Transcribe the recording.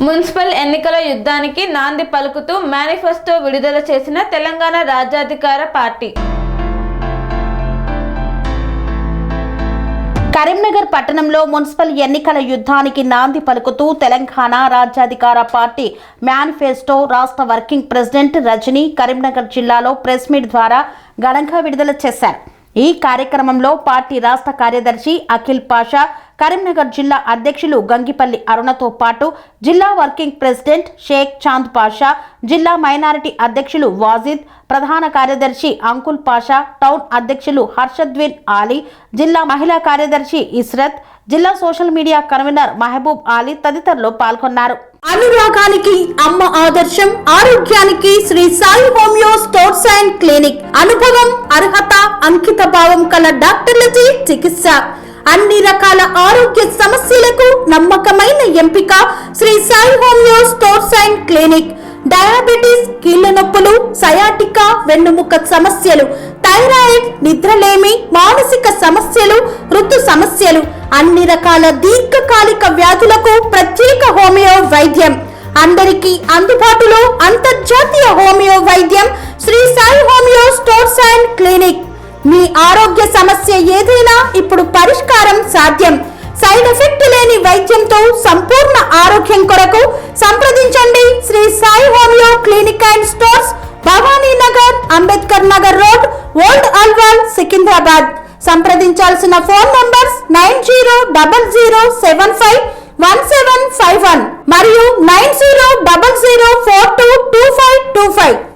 Municipal ఎన్నికల యుద్ధానికి నాంది పలుకుతూ మేనిఫెస్టో విడుదల చేసిన తెలంగాణ రాజ్యాధికార పార్టీ. కరీంనగర్ పట్టణంలో మున్సిపల్ ఎన్నికల యుద్ధానికి నాంది పలుకుతూ తెలంగాణ రాజ్యాధికార పార్టీ మేనిఫెస్టో రాష్ట్ర వర్కింగ్ ప్రెసిడెంట్ రజనీ కరీంనగర్ జిల్లాలో ప్రెస్ మీట్ ద్వారా ఘనంగా విడుదల చేశారు. ఈ కార్యక్రమంలో పార్టీ రాష్ట్ర కార్యదర్శి అఖిల్ పాషా, కరీంనగర్ జిల్లా అధ్యక్షులు గంగిపల్లి అరుణతో పాటు జిల్లా వర్కింగ్ ప్రెసిడెంట్ షేక్ చాంద్ పాషా, జిల్లా మైనారిటీ అధ్యక్షులు వాజిద్, ప్రధాన కార్యదర్శి అంకుల్ పాషా, టౌన్ అధ్యక్షులు హర్షద్విన్ ఆలీ, జిల్లా మహిళా కార్యదర్శి ఇస్రత్, జిల్లా social media convener Mahboob Ali తదితరులు పాల్గొన్నారు. అనురాగానికి అమ్మ ఆదర్శం, ఆరోగ్యానికి Shri Sai homeo stores and clinic. అనుభవం, అర్హత, అంకిత భావం కల డాక్టర్లచే చికిత్స. అన్ని రకాల ఆరోగ్య సమస్యలకు నమ్మకమైన ఎంపిక Shri Sai homeo stores and clinic. Diabetes, కీళ్ల నొప్పులు, సయాటికా, వెన్నుముక సమస్యలు, థైరాయిడ్, నిద్రలేమి, మానసిక సమస్యలు, ఋతు సమస్యలు, అన్ని రకాల దీర్ఘకాలిక వ్యాధులకు ప్రత్యేక హోమియో వైద్యం. అందరికీ అందుబాటులో అంతర్జాతీయ హోమియో వైద్యం Shri Sai homeo stores and clinic. మీ ఆరోగ్య సమస్య ఏదైనా ఇప్పుడు పరిష్కారం సాధ్యం. సైడ్ ఎఫెక్ట్ లేని వైద్యంతో సంపూర్ణ ఆరోగ్యం కొరకు సంప్రదించండి Shri Sai homeo clinic and stores, Bhavani Nagar, Ambedkar Nagar road, old Alwal, Secunderabad. సంప్రదించాల్సిన ఫోన్ నంబర్స్ 9000751751 మరియు 9000422525.